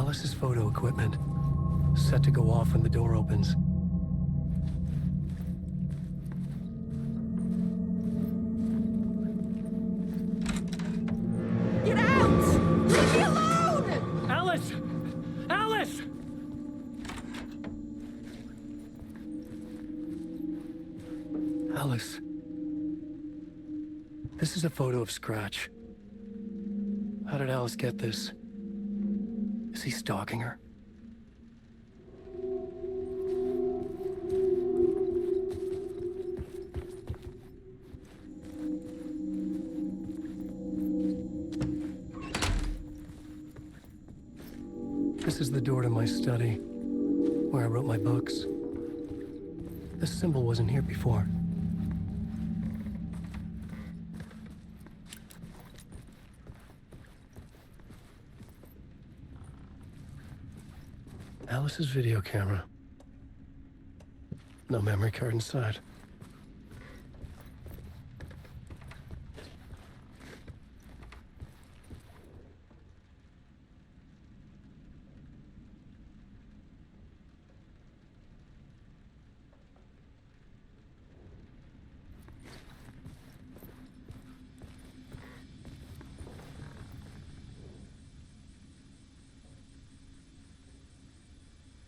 Alice's photo equipment, set to go off when the door opens. Get out! Leave me alone! Alice! Alice! Alice. This is a photo of Scratch. How did Alice get this? Is he stalking her? This is the door to my study, where I wrote my books. This symbol wasn't here before. Alice's video camera. No memory card inside.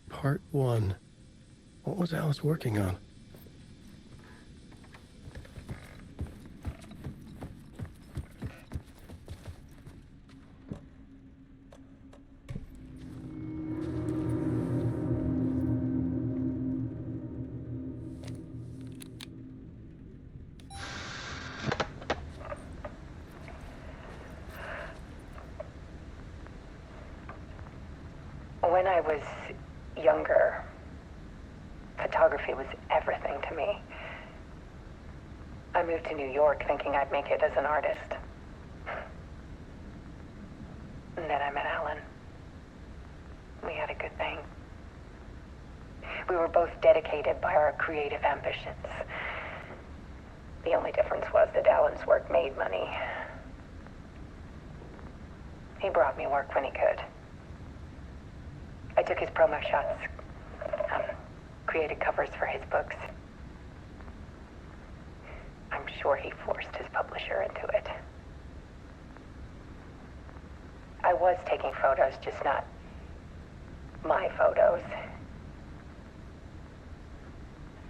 Part 1. What was Alice working on? When I was younger, photography was everything to me. I moved to New York thinking I'd make it as an artist. And then I met Alan. We had a good thing. We were both dedicated by our creative ambitions. The only difference was that Alan's work made money. He brought me work when he could. I took his promo shots, created covers for his books. I'm sure he forced his publisher into it. I was taking photos, just not my photos.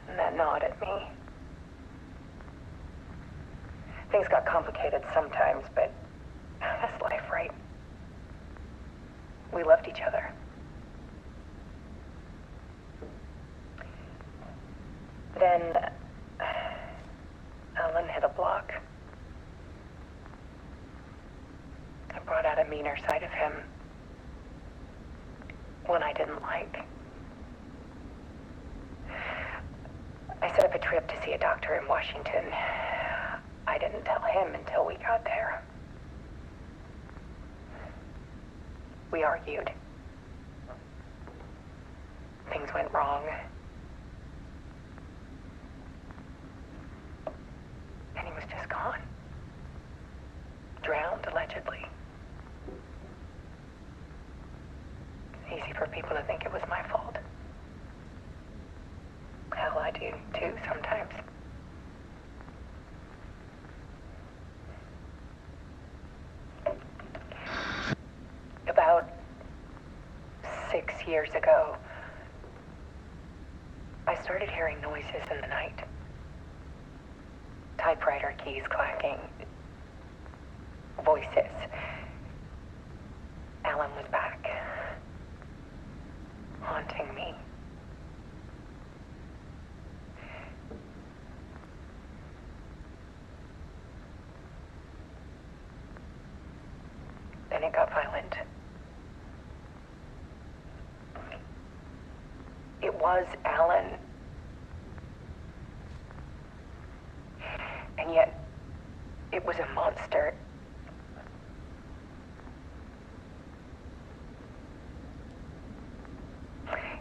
And that gnawed at me. Things got complicated sometimes, but that's life, right? We loved each other. Then, Alan hit a block. I brought out a meaner side of him. One I didn't like. I set up a trip to see a doctor in Washington. I didn't tell him until we got there. We argued. Things went wrong. And he was just gone. Drowned, allegedly. It's easy for people to think it was my fault. Hell, I do too sometimes. About 6 years ago, I started hearing noises in the night. Typewriter keys clacking. Voices. Alan was back. Haunting me. Then it got violent. It was Alan. And yet, it was a monster.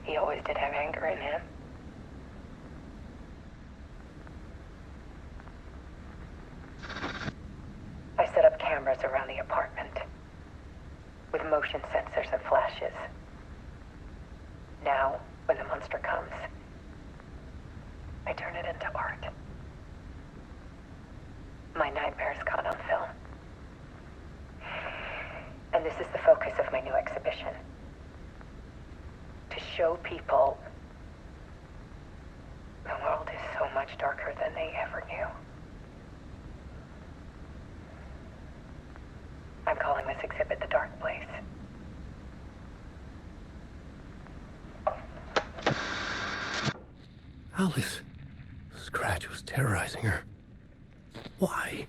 He always did have anger in him. I set up cameras around the apartment with motion sensors and flashes. art. My nightmares caught on film. And this is the focus of my new exhibition. To show people the world is so much darker than they ever knew. I'm calling this exhibit The Dark Place. Alice. Scratch was terrorizing her. Why?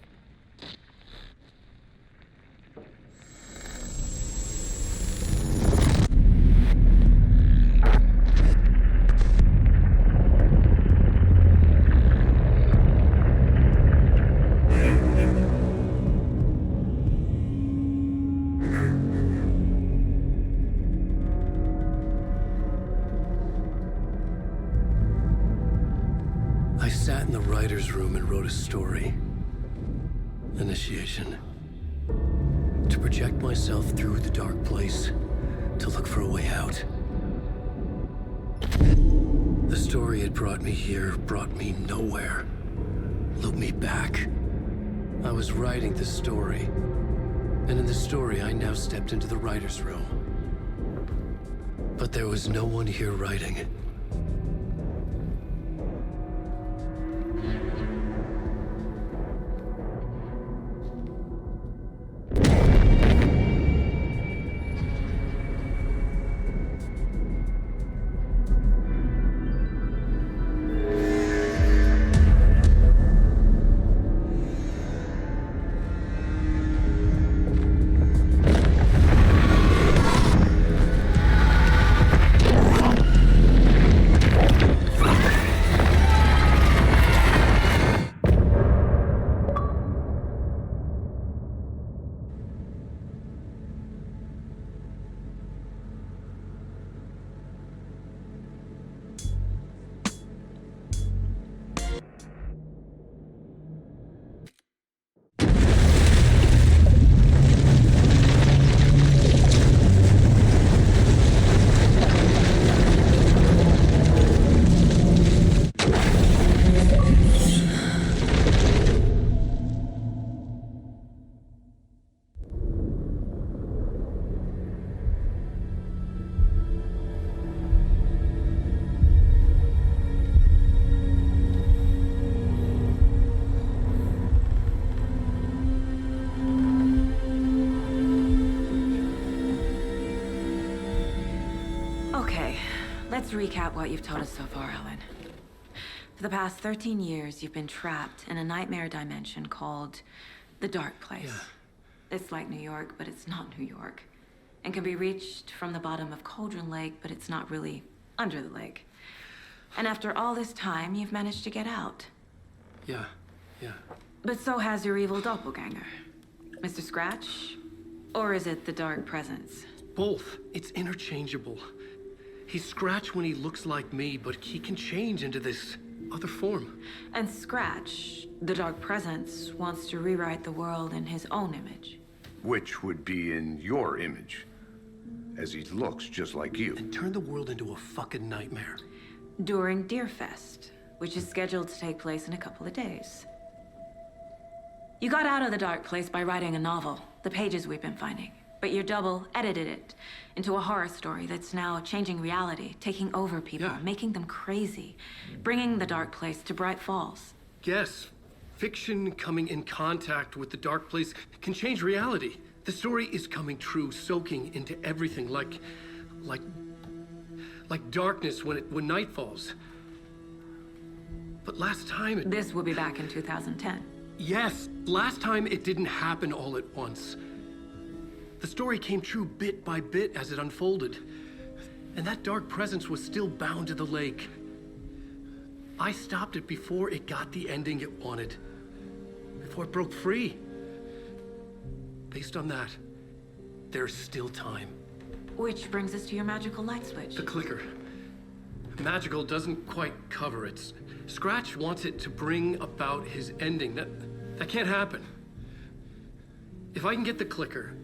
I sat in the writer's room and wrote a story. Initiation. To project myself through the dark place, to look for a way out. The story had brought me here, brought me nowhere. Looped me back. I was writing the story. And in the story, I now stepped into the writer's room. But there was no one here writing. Let's recap what you've told us so far, Ellen. For the past 13 years, you've been trapped in a nightmare dimension called the Dark Place. Yeah. It's like New York, but it's not New York. And can be reached from the bottom of Cauldron Lake, but it's not really under the lake. And after all this time, you've managed to get out. Yeah. But so has your evil doppelganger. Mr. Scratch? Or is it the Dark Presence? Both. It's interchangeable. He's Scratch when he looks like me, but he can change into this other form. And Scratch, the Dark Presence, wants to rewrite the world in his own image. Which would be in your image, as he looks just like you. And turn the world into a fucking nightmare. During Deerfest, which is scheduled to take place in a couple of days. You got out of the Dark Place by writing a novel, the pages we've been finding. But your double edited it into a horror story that's now changing reality, taking over people, making them crazy, bringing the Dark Place to Bright Falls. Yes, fiction coming in contact with the Dark Place can change reality. The story is coming true, soaking into everything, like darkness when night falls. But last time This will be back in 2010. Yes, last time it didn't happen all at once. The story came true bit by bit as it unfolded. And that dark presence was still bound to the lake. I stopped it before it got the ending it wanted. Before it broke free. Based on that, there's still time. Which brings us to your magical light switch. The clicker. Magical doesn't quite cover it. Scratch wants it to bring about his ending. That can't happen. If I can get the clicker,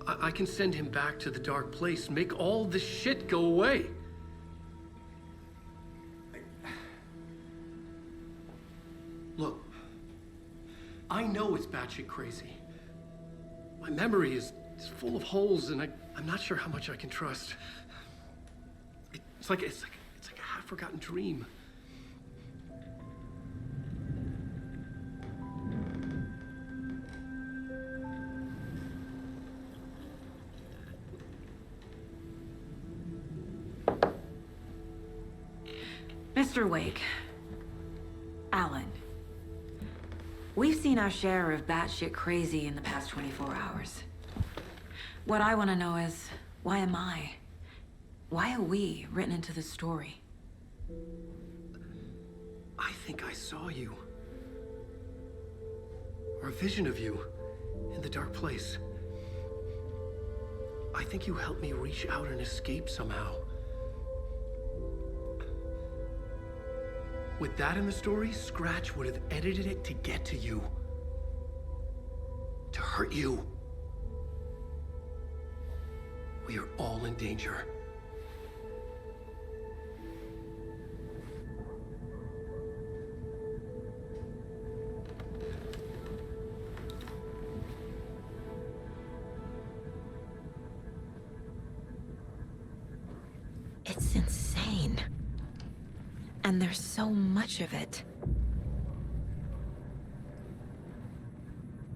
I can send him back to the Dark Place, make all this shit go away. Look, I know it's batshit crazy. My memory is full of holes, and I'm not sure how much I can trust. It's like a half-forgotten dream. Mr. Wake. Alan. We've seen our share of batshit crazy in the past 24 hours. What I want to know is, why am I? Why are we written into the story? I think I saw you. Or a vision of you in the dark place. I think you helped me reach out and escape somehow. With that in the story, Scratch would have edited it to get to you. To hurt you. We are all in danger. It's insane. And there's so much of it.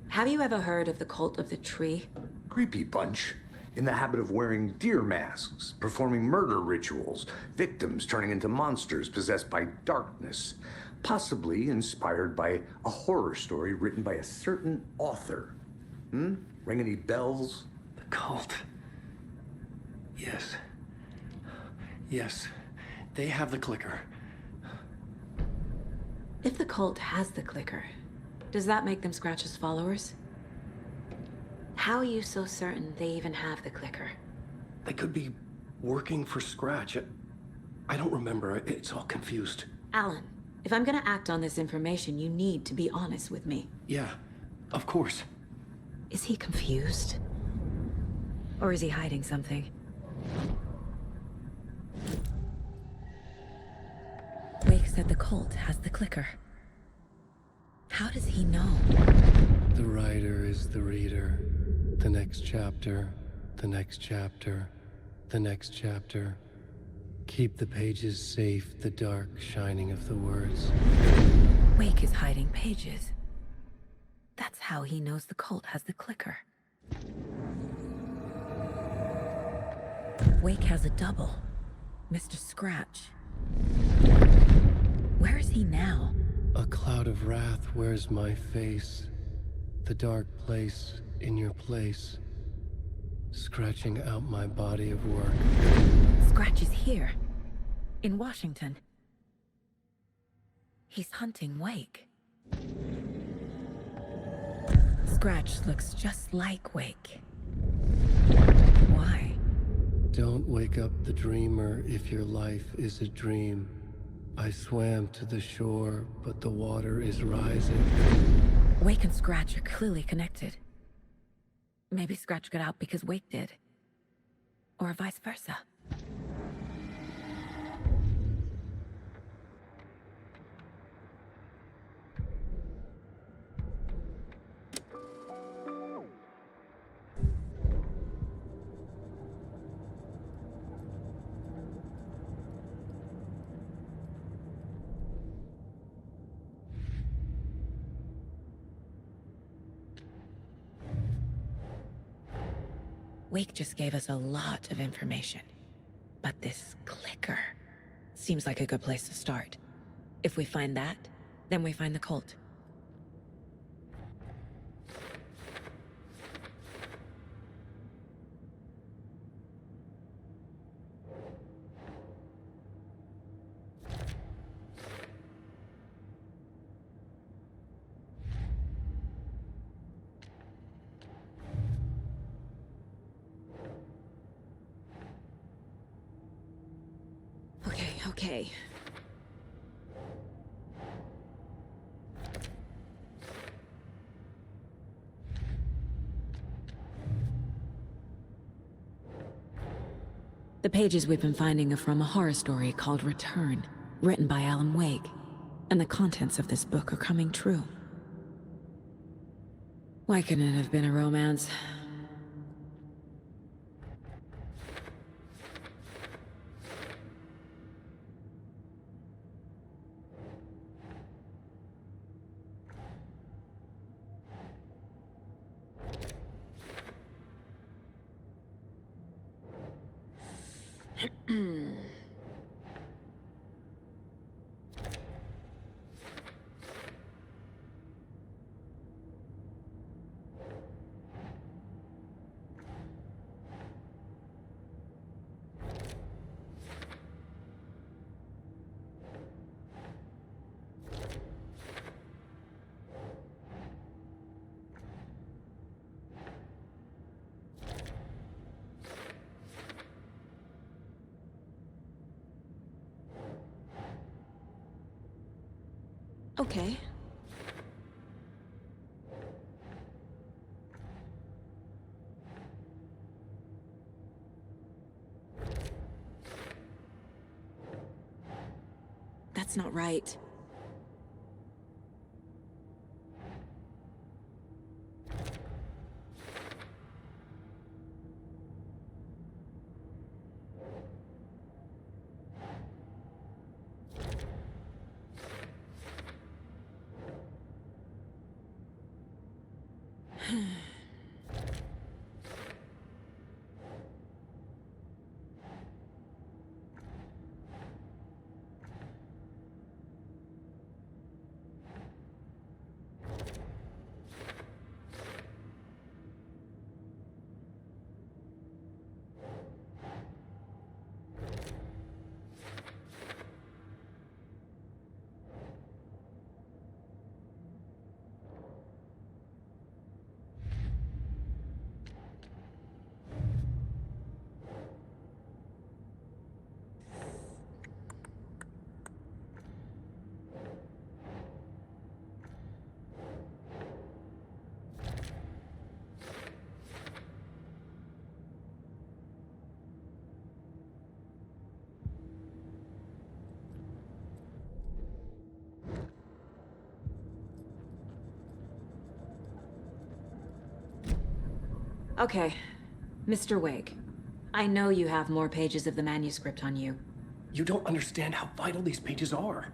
Have you ever heard of the cult of the tree? Creepy bunch. In the habit of wearing deer masks, performing murder rituals, victims turning into monsters possessed by darkness, possibly inspired by a horror story written by a certain author. Ring any bells? The cult. Yes. Yes. They have the clicker. If the cult has the clicker, does that make them Scratch's followers? How are you so certain they even have the clicker? They could be working for Scratch. I don't remember. It's all confused. Alan, if I'm gonna act on this information, you need to be honest with me. Yeah, of course. Is he confused? Or is he hiding something? Wake said the cult has the clicker. How does he know? The writer is the reader. The next chapter, the next chapter, the next chapter. Keep the pages safe, the dark shining of the words. Wake is hiding pages. That's how he knows the cult has the clicker. Wake has a double. Mr. Scratch. Where is he now? A cloud of wrath wears my face. The dark place in your place. Scratching out my body of work. Scratch is here. In Washington. He's hunting Wake. Scratch looks just like Wake. Why? Don't wake up the dreamer if your life is a dream. I swam to the shore, but the water is rising. Wake and Scratch are clearly connected. Maybe Scratch got out because Wake did. Or vice versa. Wake just gave us a lot of information. But this clicker seems like a good place to start. If we find that, then we find the cult. Okay. The pages we've been finding are from a horror story called Return, written by Alan Wake. And the contents of this book are coming true. Why couldn't it have been a romance? Okay. That's not right. Okay, Mr. Wake. I know you have more pages of the manuscript on you. You don't understand how vital these pages are.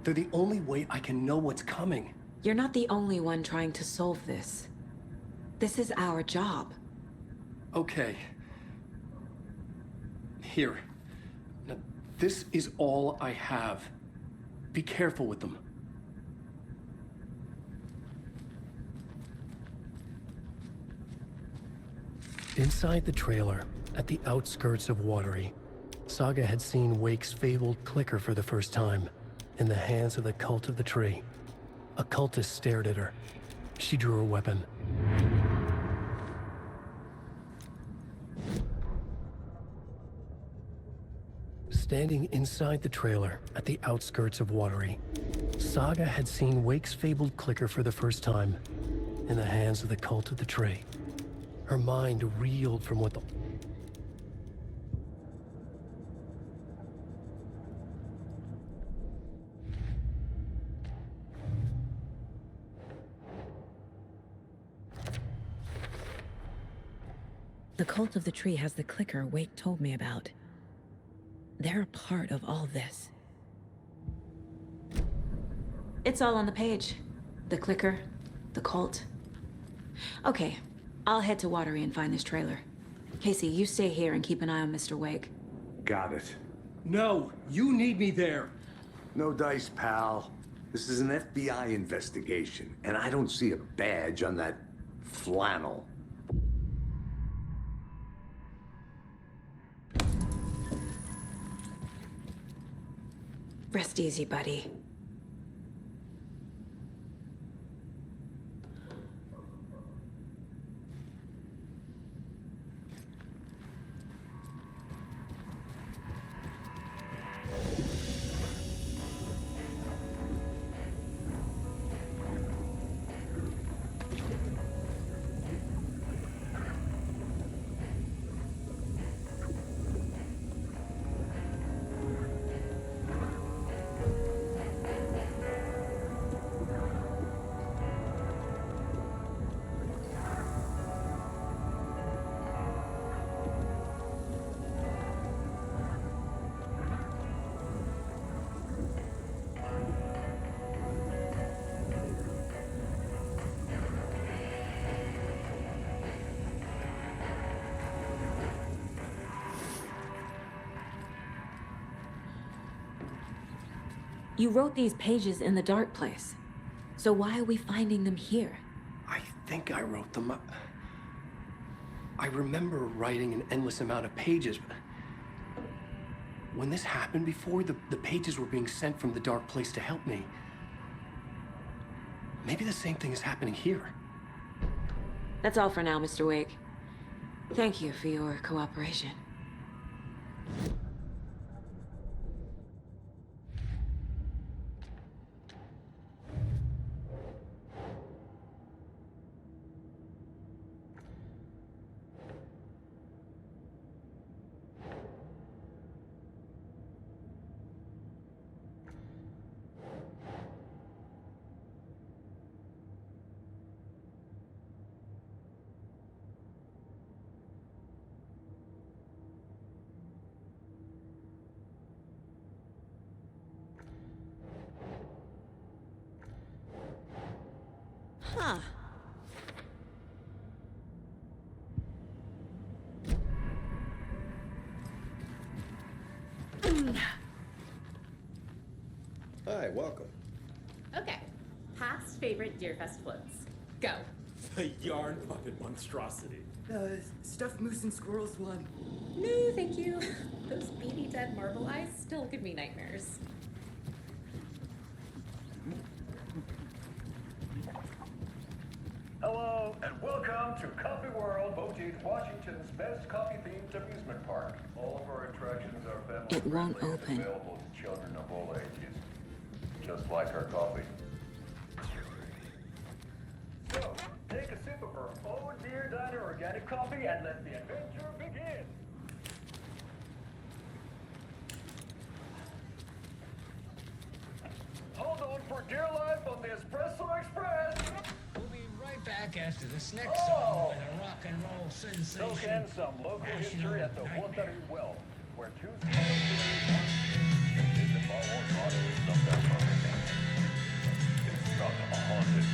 They're the only way I can know what's coming. You're not the only one trying to solve this. This is our job. Okay. Here. Now, this is all I have. Be careful with them. Inside the trailer, at the outskirts of Watery, Saga had seen Wake's fabled clicker for the first time, in the hands of the Cult of the Tree. A cultist stared at her. She drew her weapon. Standing inside the trailer, at the outskirts of Watery, Saga had seen Wake's fabled clicker for the first time, in the hands of the Cult of the Tree. Her mind reeled from what the... The Cult of the Tree has the clicker Wake told me about. They're a part of all this. It's all on the page. The clicker, the cult. Okay, I'll head to Watery and find this trailer. Casey, you stay here and keep an eye on Mr. Wake. Got it. No, you need me there. No dice, pal. This is an FBI investigation, and I don't see a badge on that flannel. Rest easy, buddy. You wrote these pages in the dark place. So why are we finding them here? I think I wrote them. I remember writing an endless amount of pages. When this happened before, the pages were being sent from the dark place to help me. Maybe the same thing is happening here. That's all for now, Mr. Wake. Thank you for your cooperation. Huh. Hi, welcome. Okay. Past favorite Deerfest floats. Go. The yarn-butted monstrosity. Stuffed moose and squirrels one. No, thank you. Those beady dead marble eyes still give me nightmares. Hello, and welcome to Coffee World, voted Washington's best coffee-themed amusement park. All of our attractions are family It won't friendly and open. available to children of all ages, just like our coffee. So, take a sip of our own Deer Diner organic coffee and let the adventure begin. Hold on for dear life on the Espresso Express. We'll be right back after this next song with a rock and roll sensation. Soak in some local history at the Watering Well, where two visit my own body is not that funny. It's not haunted.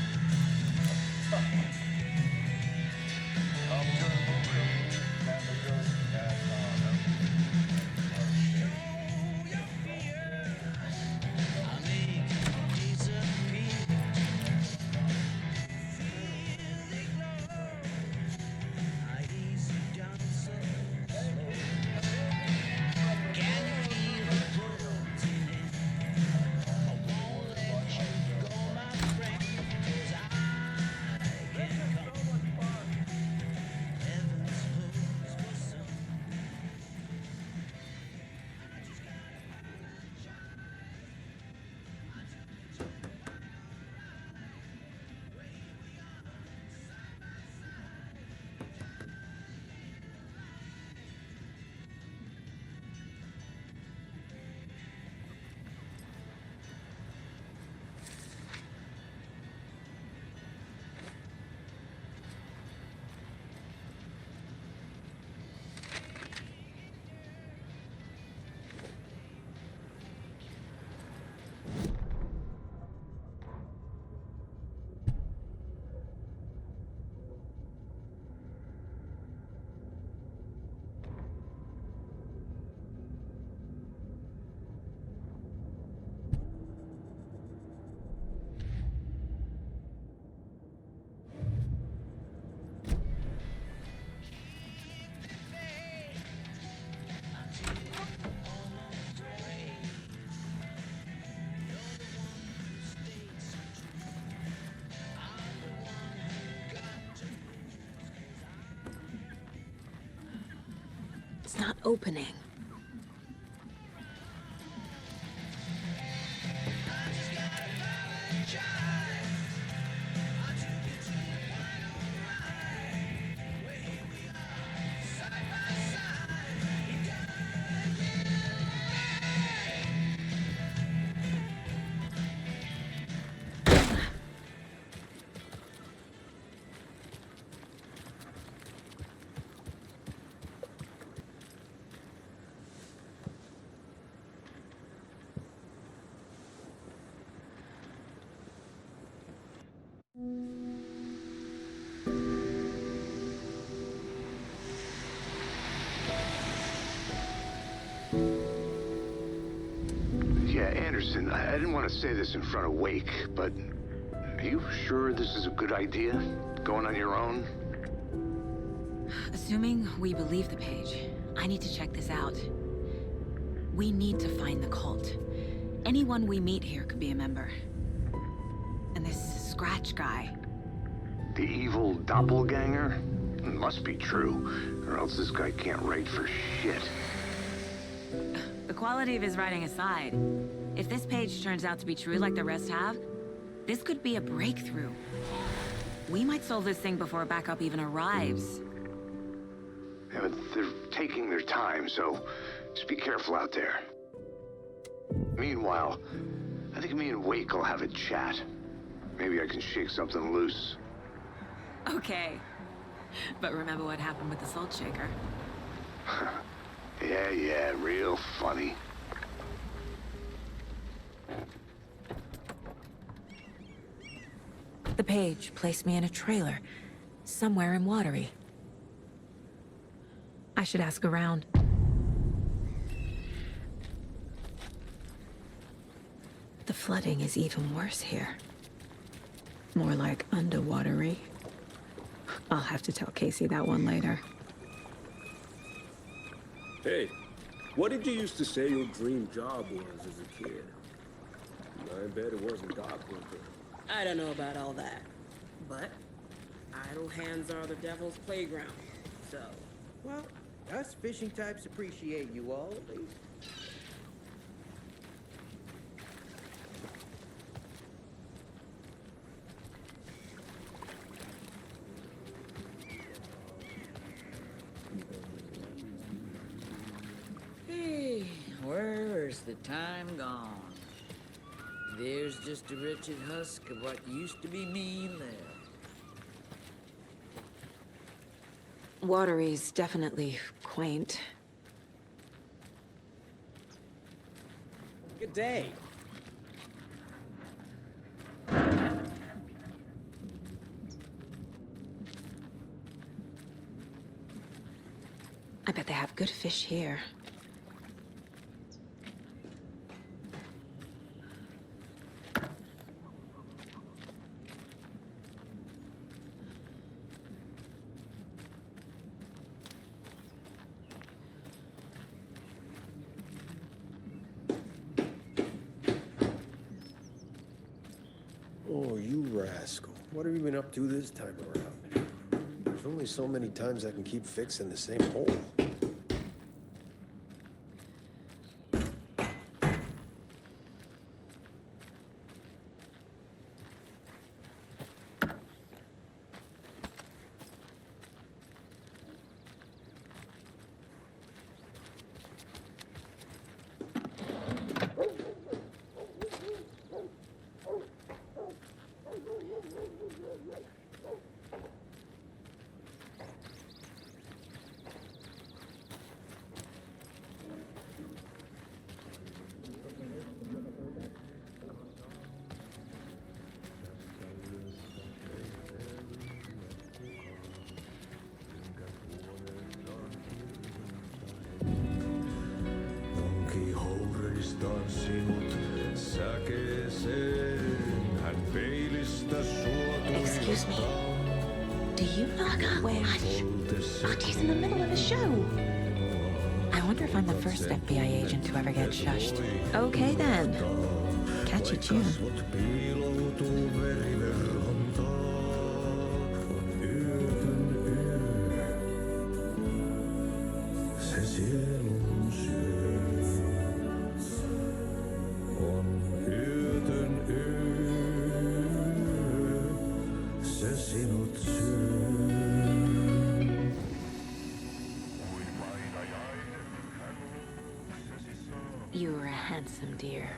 Come to the moon, and the ghost has on. It's not opening. Anderson, I didn't want to say this in front of Wake, but are you sure this is a good idea? Going on your own? Assuming we believe the page, I need to check this out. We need to find the cult. Anyone we meet here could be a member. And this Scratch guy. The evil doppelganger? It must be true, or else this guy can't write for shit. The quality of his writing aside, if this page turns out to be true like the rest have, this could be a breakthrough. We might solve this thing before backup even arrives. Yeah, but they're taking their time, so just be careful out there. Meanwhile, I think me and Wake will have a chat. Maybe I can shake something loose. Okay. But remember what happened with the salt shaker? Yeah, real funny. The page placed me in a trailer, somewhere in Watery. I should ask around. The flooding is even worse here. More like underwatery. I'll have to tell Casey that one later. Hey, what did you used to say your dream job was as a kid? I bet it wasn't dockworker. I don't know about all that, but idle hands are the devil's playground, so... Well, us fishing types appreciate you all, at least. Hey, where's the time gone? There's just a wretched husk of what used to be me left. Watery's definitely quaint. Good day. I bet they have good fish here. Oh, you rascal. What have you been up to this time around? There's only so many times I can keep fixing the same hole. Excuse me. Do you knock where? Artie's in the middle of a show. I wonder if I'm the first FBI agent to ever get shushed. Okay then. Catchy tune. You're a handsome dear.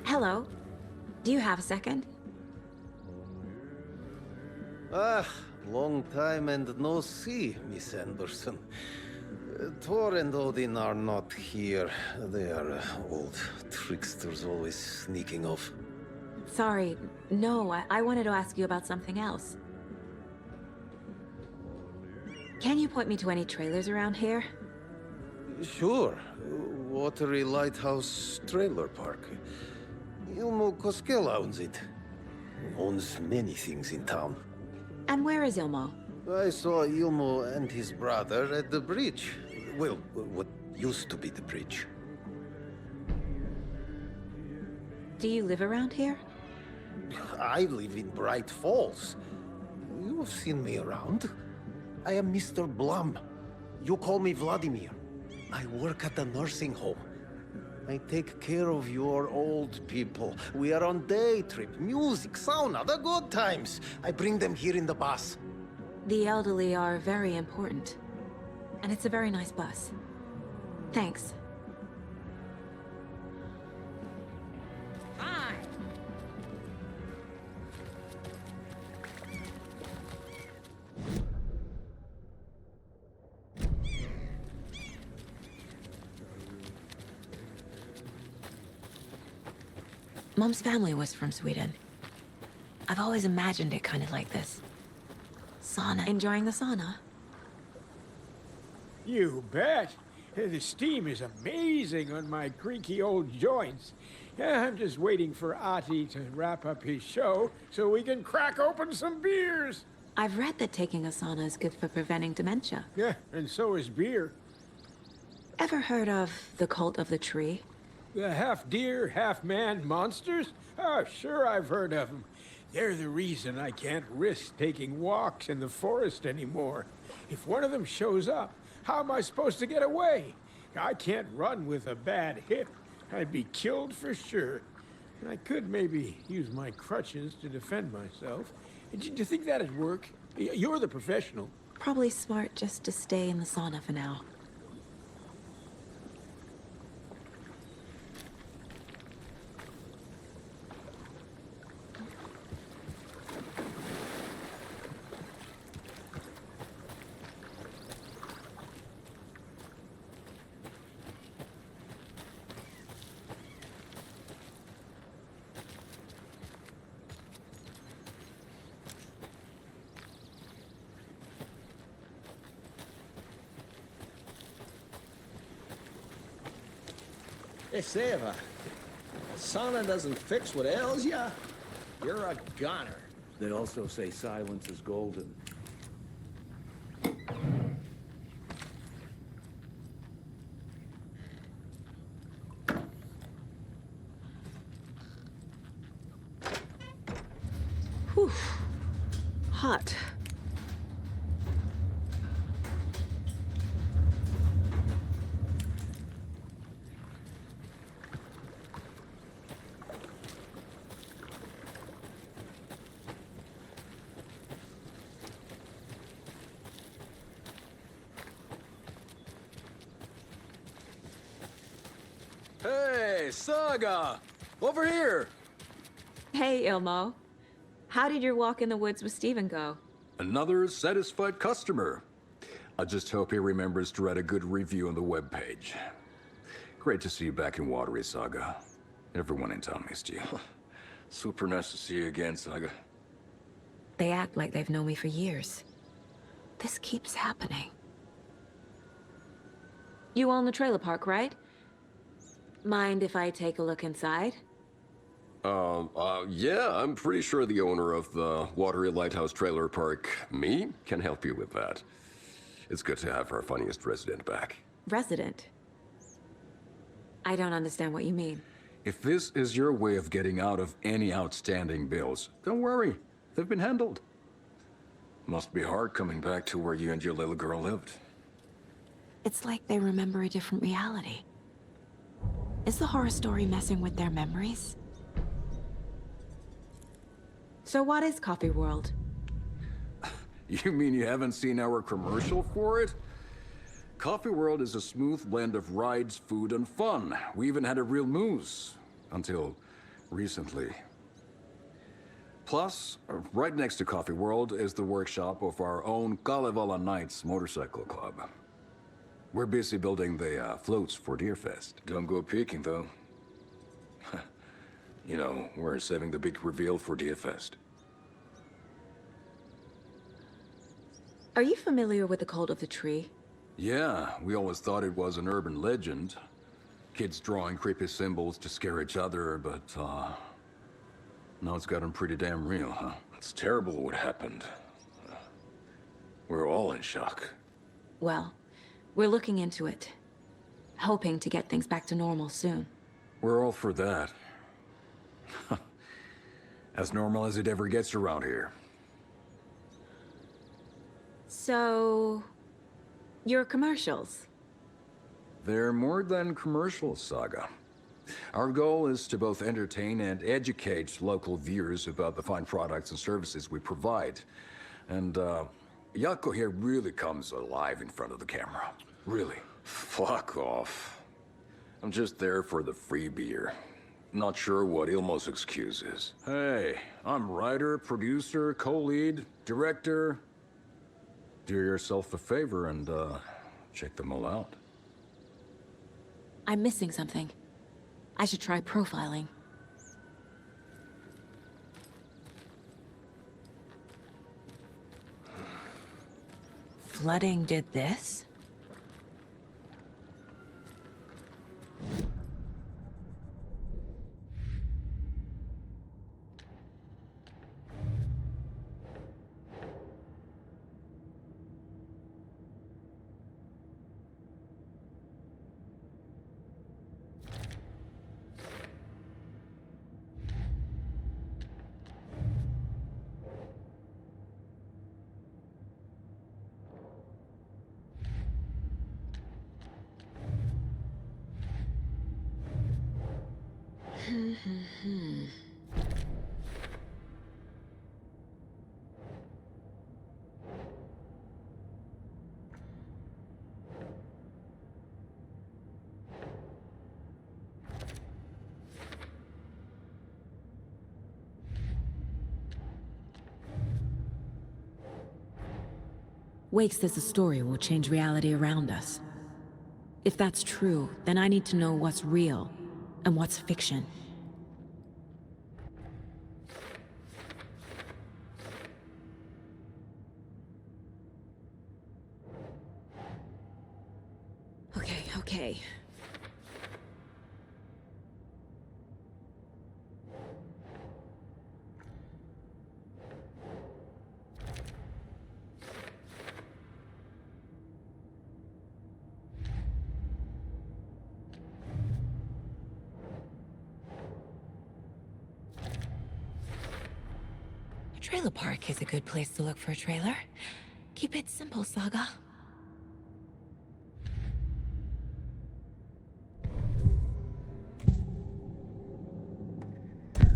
Hello. Do you have a second? Ah, long time and no see, Miss Anderson. Thor and Odin are not here. They are old tricksters always sneaking off. Sorry. No, I wanted to ask you about something else. Can you point me to any trailers around here? Sure. Watery Lighthouse Trailer Park. Ilmo Koskela owns it. Owns many things in town. And where is Ilmo? I saw Ilmo and his brother at the bridge. Well, what used to be the bridge. Do you live around here? I live in Bright Falls. You've seen me around. I am Mr. Blum. You call me Vladimir. I work at a nursing home. I take care of your old people. We are on day trip, music, sauna, the good times. I bring them here in the bus. The elderly are very important. And it's a very nice bus. Thanks. Fine. Mom's family was from Sweden. I've always imagined it kind of like this. Sauna. Enjoying the sauna? You bet. The steam is amazing on my creaky old joints. I'm just waiting for Ati to wrap up his show so we can crack open some beers. I've read that taking a sauna is good for preventing dementia. Yeah, and so is beer. Ever heard of the cult of the tree? The half-deer, half-man monsters? Oh, sure I've heard of them. They're the reason I can't risk taking walks in the forest anymore. If one of them shows up, how am I supposed to get away? I can't run with a bad hip. I'd be killed for sure. I could maybe use my crutches to defend myself. Do you think that'd work? You're the professional. Probably smart just to stay in the sauna for now. Hey, Seva, sauna doesn't fix what ails ya. You're a goner. They also say silence is golden. Whew. Hot. Hey, Saga! Over here! Hey, Ilmo. How did your walk in the woods with Steven go? Another satisfied customer. I just hope he remembers to write a good review on the webpage. Great to see you back in Watery, Saga. Everyone in town missed you. Super nice to see you again, Saga. They act like they've known me for years. This keeps happening. You own the trailer park, right? Mind if I take a look inside? Yeah, I'm pretty sure the owner of the Watery Lighthouse Trailer Park, me, can help you with that. It's good to have our funniest resident back. Resident? I don't understand what you mean. If this is your way of getting out of any outstanding bills, don't worry. They've been handled. Must be hard coming back to where you and your little girl lived. It's like they remember a different reality. Is the horror story messing with their memories? So what is Coffee World? You mean you haven't seen our commercial for it? Coffee World is a smooth blend of rides, food, and fun. We even had a real moose. Until recently. Plus, right next to Coffee World is the workshop of our own Kalevala Knights Motorcycle Club. We're busy building the floats for Deerfest. Don't go peeking, though. You know, we're saving the big reveal for Deerfest. Are you familiar with the Cult of the Tree? Yeah, we always thought it was an urban legend. Kids drawing creepy symbols to scare each other, but, now it's gotten pretty damn real, huh? It's terrible what happened. We're all in shock. Well, we're looking into it. Hoping to get things back to normal soon. We're all for that. As normal as it ever gets around here. So... your commercials? They're more than commercials, Saga. Our goal is to both entertain and educate local viewers about the fine products and services we provide. And, Yako here really comes alive in front of the camera. Really. Fuck off. I'm just there for the free beer. Not sure what Ilmo's excuse is. Hey, I'm writer, producer, co-lead, director. Do yourself a favor and, check them all out. I'm missing something. I should try profiling. Flooding did this? Wake says the story will change reality around us. If that's true, then I need to know what's real and what's fiction. Okay. A trailer park is a good place to look for a trailer. Keep it simple, Saga.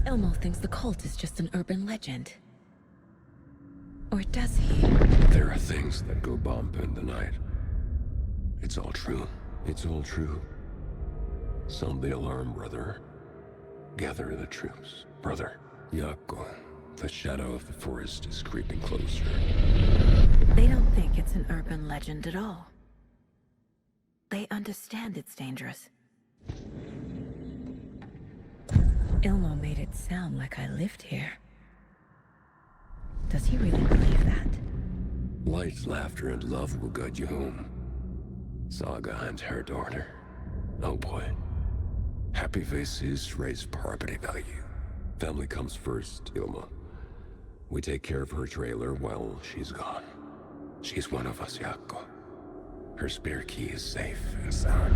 Elmo thinks the cult is just an urban legend. Or does he? There are things that go bump in the night. It's all true. It's all true. Sound the alarm, brother. Gather the troops, brother. Yako, the shadow of the forest is creeping closer. They don't think it's an urban legend at all. They understand it's dangerous. Ilmo made it sound like I lived here. Does he really believe that? Light, laughter, and love will guide you home. Saga and her daughter. Oh boy. Happy faces raise property value. Family comes first, Ilma. We take care of her trailer while she's gone. She's one of us, Yako. Her spare key is safe and sound.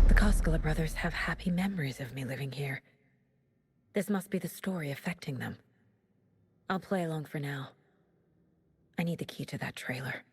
The Koskela brothers have happy memories of me living here. This must be the story affecting them. I'll play along for now. I need the key to that trailer.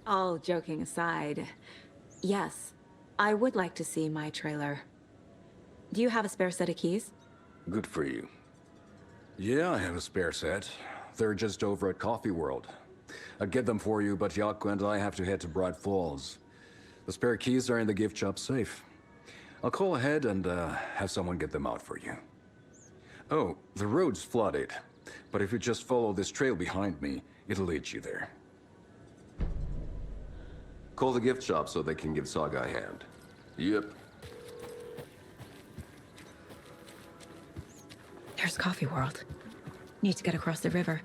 All joking aside, yes, I would like to see my trailer. Do you have a spare set of keys? Good for you. Yeah, I have a spare set. They're just over at Coffee World. I'd get them for you, but Yaku and I have to head to Bright Falls. The spare keys are in the gift shop safe. I'll call ahead and have someone get them out for you. Oh, the road's flooded, but if you just follow this trail behind me, it'll lead you there. Call the gift shop so they can give Saga a hand. Yep. There's Coffee World. Need to get across the river.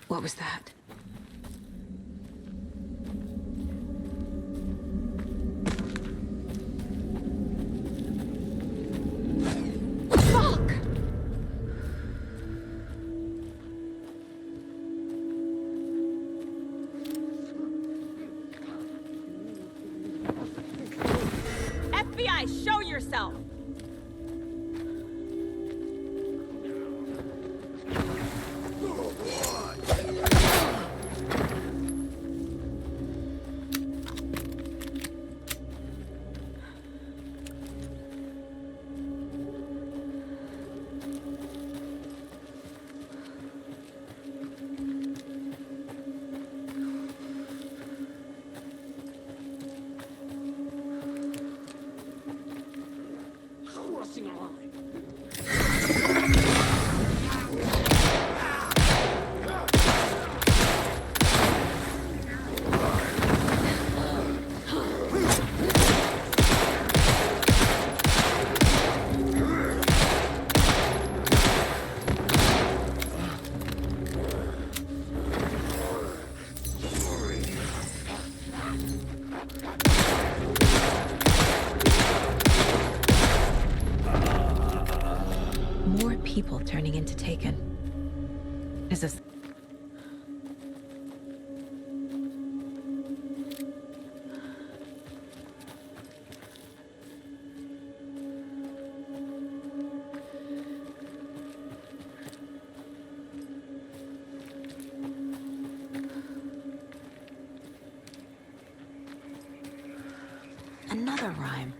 What was that? Fuck! FBI, show yourself! People turning into Taken. Is this... Another rhyme.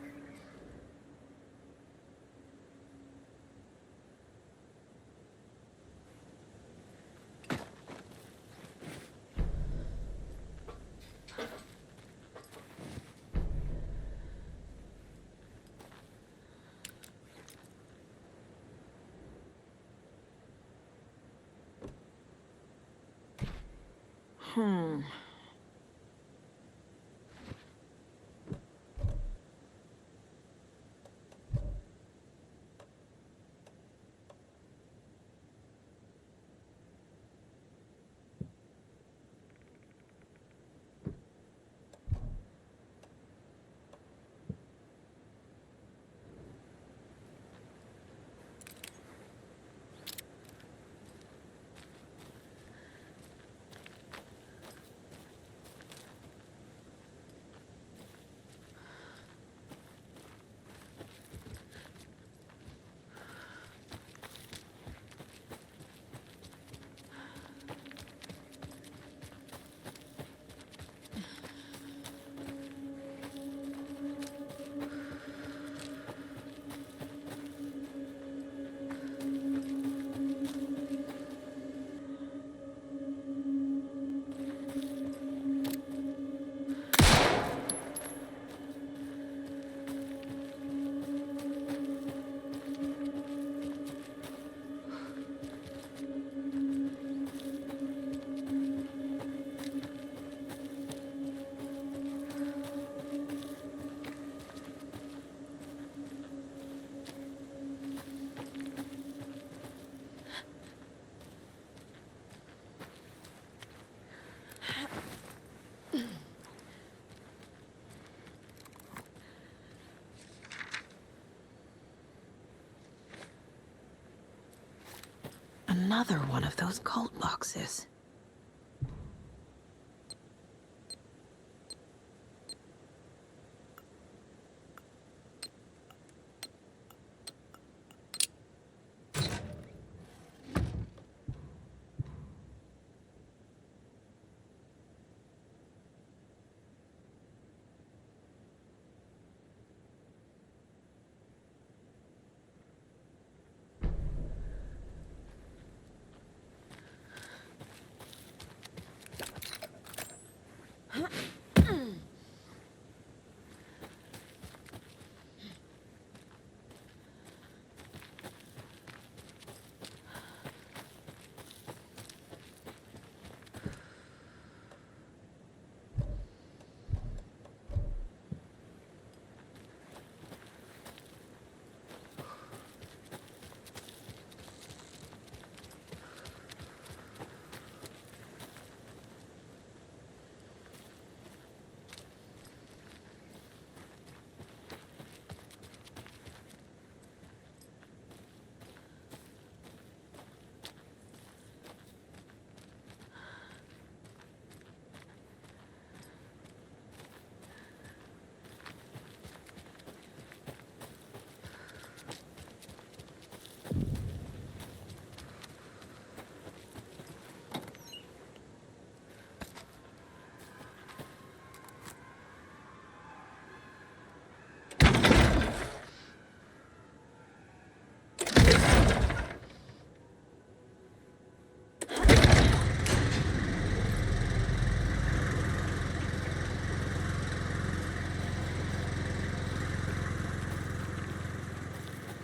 Another one of those cult boxes.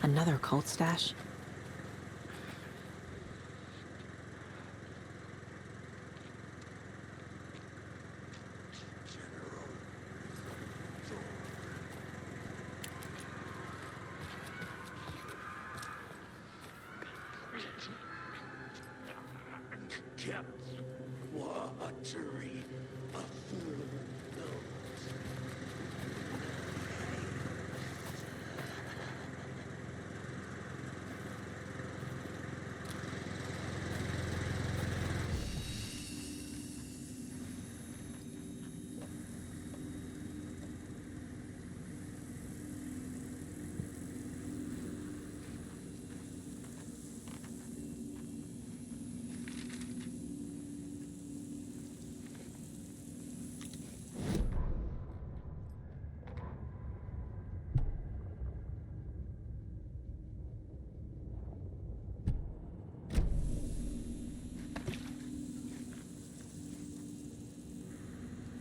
Another cult stash? Kept watering a fool.